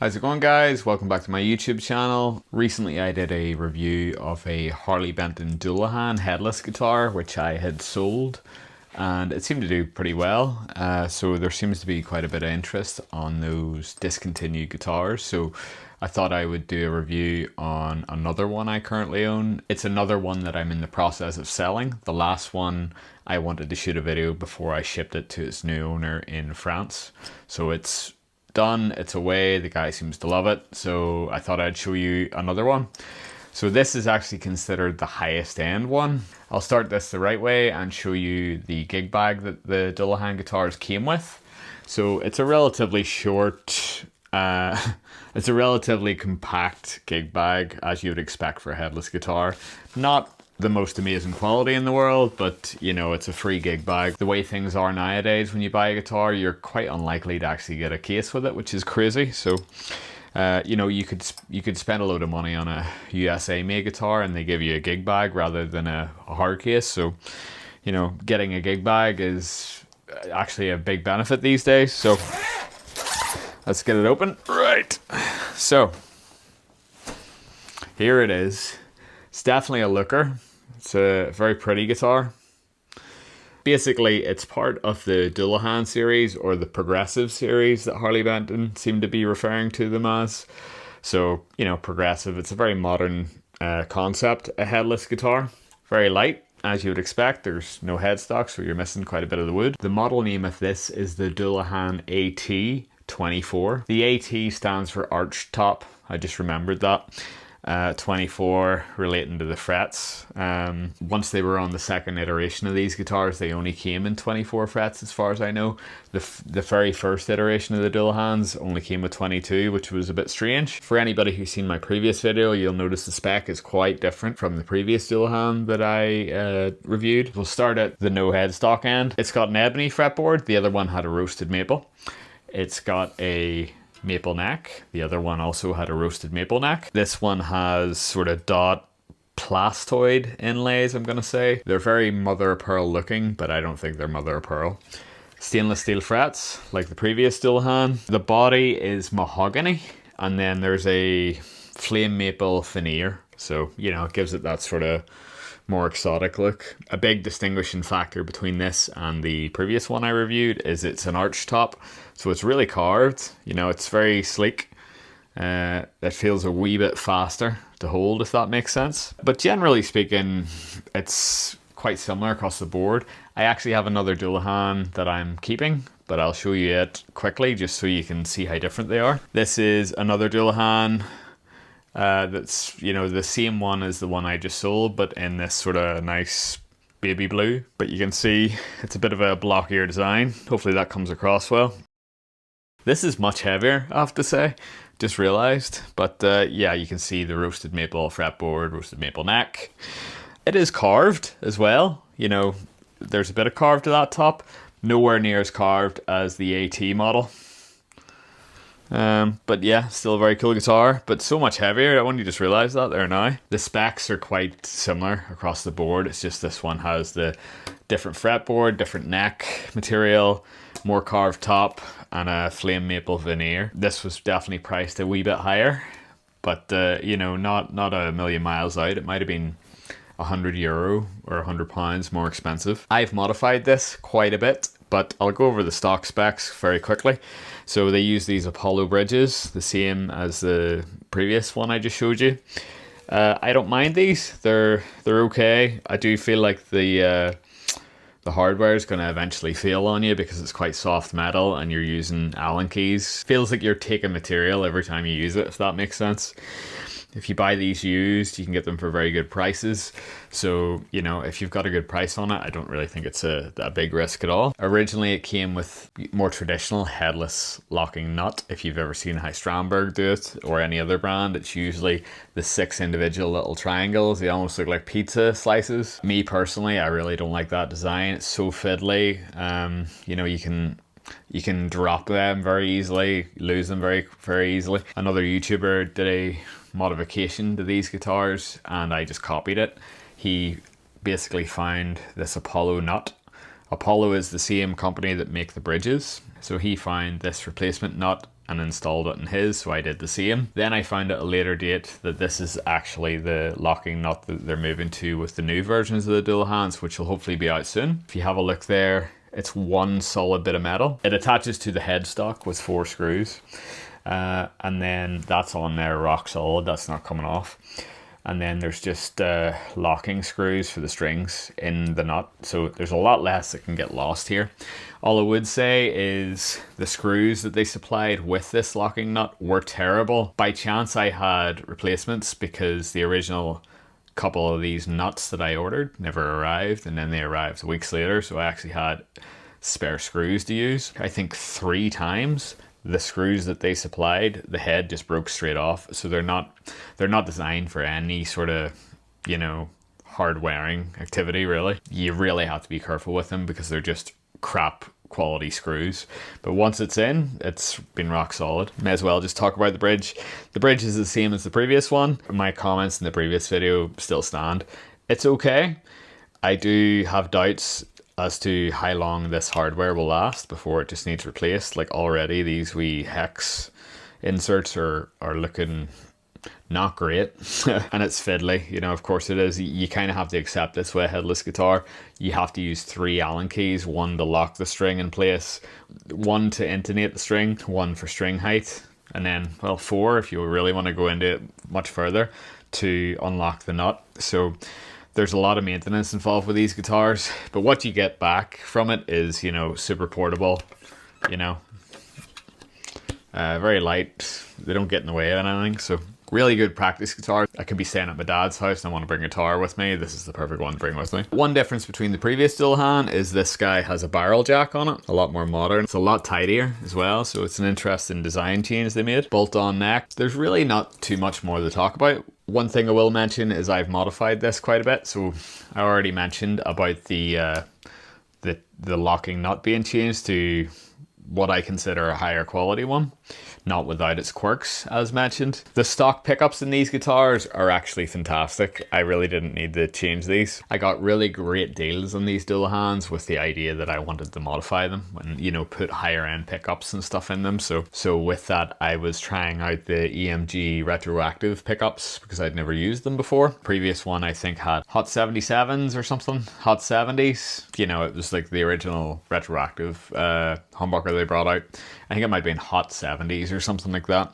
How's it going, guys? Welcome back to my YouTube channel. Recently I did a review of a Harley Benton Dullahan Headless guitar which I had sold, and it seemed to do pretty well. So there seems to be quite a bit of interest on those discontinued guitars, so I thought I would do a review on another one I currently own. It's another one that I'm in the process of selling. The last one I wanted to shoot a video before I shipped it to its new owner in France, so it's done, it's away, the guy seems to love it, so I thought I'd show you another one. So this is actually considered the highest end one. I'll start this the right way and show you the gig bag that the Dullahan guitars came with. So it's a relatively short, it's a relatively compact gig bag, as you would expect for a headless guitar. Not the most amazing quality in the world, but you know, it's a free gig bag. The way things are nowadays, when you buy a guitar, you're quite unlikely to actually get a case with it, which is crazy. So you know, you could spend a load of money on a USA made guitar and they give you a gig bag rather than a hard case. So you know, getting a gig bag is actually a big benefit these days. So let's get it open. Right, so here it is. It's definitely a looker. It's a very pretty guitar. Basically, it's part of the Dullahan series, or the progressive series that Harley Benton seem to be referring to them as. So, you know, progressive. It's a very modern concept, a headless guitar. Very light, as you would expect. There's no headstock, so you're missing quite a bit of the wood. The model name of this is the Dullahan AT-24. The AT stands for arch top. I just remembered that. 24 relating to the frets. Once they were on the second iteration of these guitars, they only came in 24 frets as far as I know. The very first iteration of the Dullahans only came with 22, which was a bit strange. For anybody who's seen my previous video, you'll notice the spec is quite different from the previous Dullahan that I reviewed. We'll start at the no headstock end. It's got an ebony fretboard, the other one had a roasted maple. It's got a maple neck. The other one also had a roasted maple neck. This one has sort of dot plastoid inlays, I'm gonna say. They're very mother of pearl looking, but I don't think they're mother of pearl. Stainless steel frets, like the previous Dullahan. The body is mahogany, and then there's a flame maple veneer. So, you know, it gives it that sort of more exotic look. A big distinguishing factor between this and the previous one I reviewed is it's an arch top, so it's really carved. You know, it's very sleek. It feels a wee bit faster to hold, if that makes sense. But generally speaking, it's quite similar across the board. I actually have another Dullahan that I'm keeping, but I'll show you it quickly just so you can see how different they are. This is another Dullahan that's, you know, the same one as the one I just sold, but in this sort of nice baby blue. But you can see it's a bit of a blockier design. Hopefully that comes across well. This is much heavier, I have to say, just realized. But yeah, you can see the roasted maple fretboard, roasted maple neck. It is carved as well. You know, there's a bit of carved to that top. Nowhere near as carved as the AT model. But yeah, still a very cool guitar, but so much heavier. I only just realized that there now. The specs are quite similar across the board. It's just this one has the different fretboard, different neck material, more carved top, and a flame maple veneer. This was definitely priced a wee bit higher, but you know, not a million miles out. It might have been €100 or £100 more expensive. I've modified this quite a bit, but I'll go over the stock specs very quickly. So they use these Apollo bridges, the same as the previous one I just showed you. I don't mind these. They're okay. I do feel like the hardware is going to eventually fail on you because it's quite soft metal and you're using Allen keys. Feels like you're taking material every time you use it, if that makes sense. If you buy these used, you can get them for very good prices. So, you know, if you've got a good price on it, I don't really think it's a big risk at all. Originally, it came with more traditional headless locking nut. If you've ever seen High Strandberg do it, or any other brand, it's usually the 6 individual little triangles. They almost look like pizza slices. Me personally, I really don't like that design. It's so fiddly. You know, you can drop them very easily, lose them very, very easily. Another YouTuber did a modification to these guitars and I just copied it. He basically found this Apollo nut. Apollo is the same company that make the bridges, so he found this replacement nut and installed it in his, so I did the same. Then I found at a later date that this is actually the locking nut that they're moving to with the new versions of the Dullahans, which will hopefully be out soon. If you have a look there, it's one solid bit of metal. It attaches to the headstock with 4 screws. And then that's on there rock solid, that's not coming off. And then there's just locking screws for the strings in the nut. So there's a lot less that can get lost here. All I would say is the screws that they supplied with this locking nut were terrible. By chance I had replacements because the original couple of these nuts that I ordered never arrived, and then they arrived weeks later, so I actually had spare screws to use. I think 3 times the screws that they supplied, the head just broke straight off. So they're not designed for any sort of, you know, hard wearing activity really. You really have to be careful with them because they're just crap quality screws. But once it's in, it's been rock solid. May as well just talk about the bridge. The bridge is the same as the previous one. My comments in the previous video still stand. It's okay. I do have doubts as to how long this hardware will last before it just needs replaced. Like already these wee hex inserts are looking not great. And it's fiddly, you know, of course it is. You kind of have to accept this with a headless guitar. You have to use 3 Allen keys, 1 to lock the string in place, 1 to intonate the string, 1 for string height, and then, well, 4 if you really want to go into it much further to unlock the nut. So there's a lot of maintenance involved with these guitars, but what you get back from it is, you know, super portable, you know, very light. They don't get in the way of anything, so really good practice guitar. I could be staying at my dad's house and I want to bring a guitar with me. This is the perfect one to bring with me. One difference between the previous Dullahan is this guy has a barrel jack on it, a lot more modern. It's a lot tidier as well, so it's an interesting design change they made. Bolt-on neck. There's really not too much more to talk about. One thing I will mention is I've modified this quite a bit. So I already mentioned about the locking nut being changed to what I consider a higher quality one, not without its quirks, as mentioned. The stock pickups in these guitars are actually fantastic. I really didn't need to change these. I got really great deals on these Dullahans with the idea that I wanted to modify them and, you know, put higher end pickups and stuff in them. So with that, I was trying out the EMG retroactive pickups because I'd never used them before. Previous one I think had Hot 77s or something, Hot 70s. You know, it was like the original retroactive humbucker they brought out. I think it might have been Hot 70s or something like that.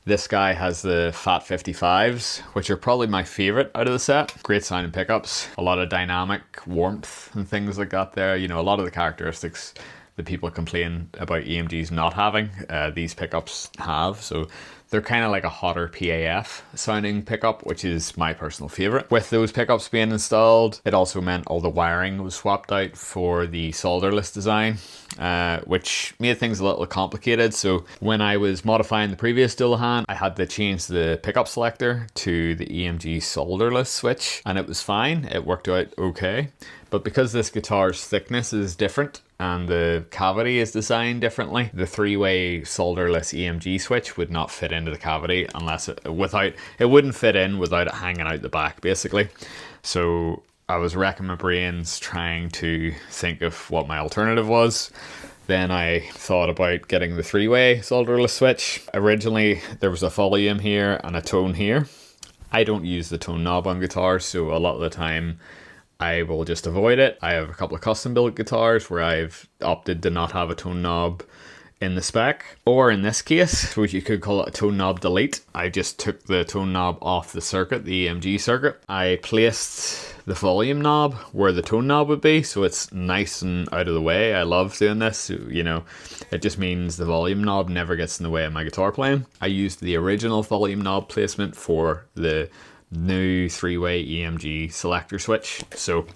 This guy has the Fat 55s, which are probably my favorite out of the set. Great sounding pickups, a lot of dynamic warmth and things like that there. You know, a lot of the characteristics that people complain about EMGs not having, these pickups have. So they're kind of like a hotter PAF sounding pickup, which is my personal favorite. With those pickups being installed, it also meant all the wiring was swapped out for the solderless design, which made things a little complicated. So when I was modifying the previous Dullahan, I had to change the pickup selector to the EMG solderless switch, and it was fine. It worked out okay. But because this guitar's thickness is different and the cavity is designed differently, the 3-way solderless EMG switch would not fit into the cavity unless it wouldn't fit in without it hanging out the back, basically. So I was racking my brains trying to think of what my alternative was. Then I thought about getting the 3-way solderless switch. Originally there was a volume here and a tone here. I don't use the tone knob on guitars, so a lot of the time I will just avoid it. I have a couple of custom built guitars where I've opted to not have a tone knob in the spec, or in this case, which you could call it a tone knob delete. I just took the tone knob off the circuit, the EMG circuit. I placed the volume knob where the tone knob would be, so it's nice and out of the way. I love doing this, you know, it just means the volume knob never gets in the way of my guitar playing. I used the original volume knob placement for the new 3-way EMG selector switch, so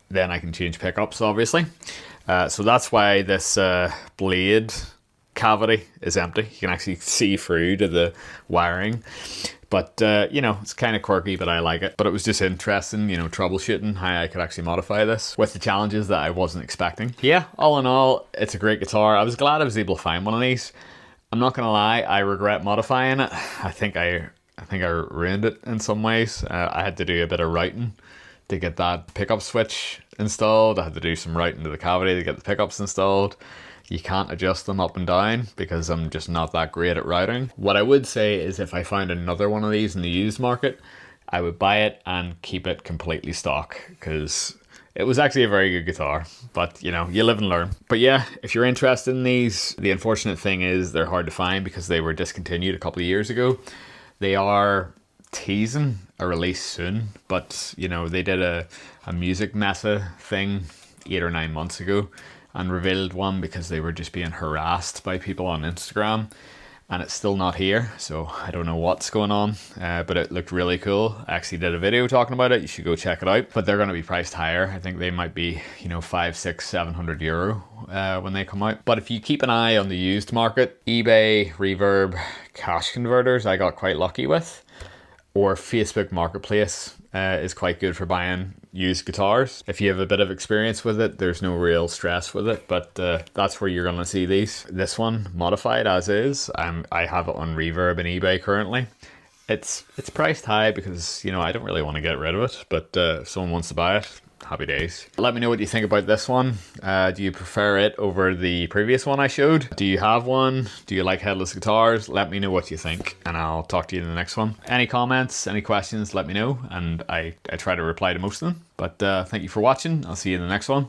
then I can change pickups, obviously. So that's why this blade cavity is empty. You can actually see through to the wiring, but you know, it's kind of quirky, but I like it. But it was just interesting, you know, troubleshooting how I could actually modify this with the challenges that I wasn't expecting. Yeah, all in all, it's a great guitar. I was glad I was able to find one of these. I'm not gonna lie, I regret modifying it. I think I ruined it in some ways. I had to do a bit of routing to get that pickup switch installed. I had to do some routing to the cavity to get the pickups installed. You can't adjust them up and down because I'm just not that great at routing. What I would say is if I found another one of these in the used market, I would buy it and keep it completely stock because it was actually a very good guitar, but you know, you live and learn. But yeah, if you're interested in these, the unfortunate thing is they're hard to find because they were discontinued a couple of years ago. They are teasing a release soon, but you know, they did a music meta thing 8 or 9 months ago and revealed one because they were just being harassed by people on Instagram, and it's still not here, so I don't know what's going on, but it looked really cool. I actually did a video talking about it. You should go check it out, but they're going to be priced higher. I think they might be, you know, 500, 600, 700 euro when they come out. But if you keep an eye on the used market, eBay, Reverb, cash converters I got quite lucky with, or Facebook Marketplace is quite good for buying used guitars. If you have a bit of experience with it, there's no real stress with it, but that's where you're going to see these. This one, modified as is, I have it on Reverb and eBay currently. It's priced high because, you know, I don't really want to get rid of it, but if someone wants to buy it, happy days. Let me know what you think about this one. Do you prefer it over the previous one I showed? Do you have one? Do you like headless guitars? Let me know what you think, and I'll talk to you in the next one. Any comments, any questions, let me know, and I try to reply to most of them. But thank you for watching. I'll see you in the next one.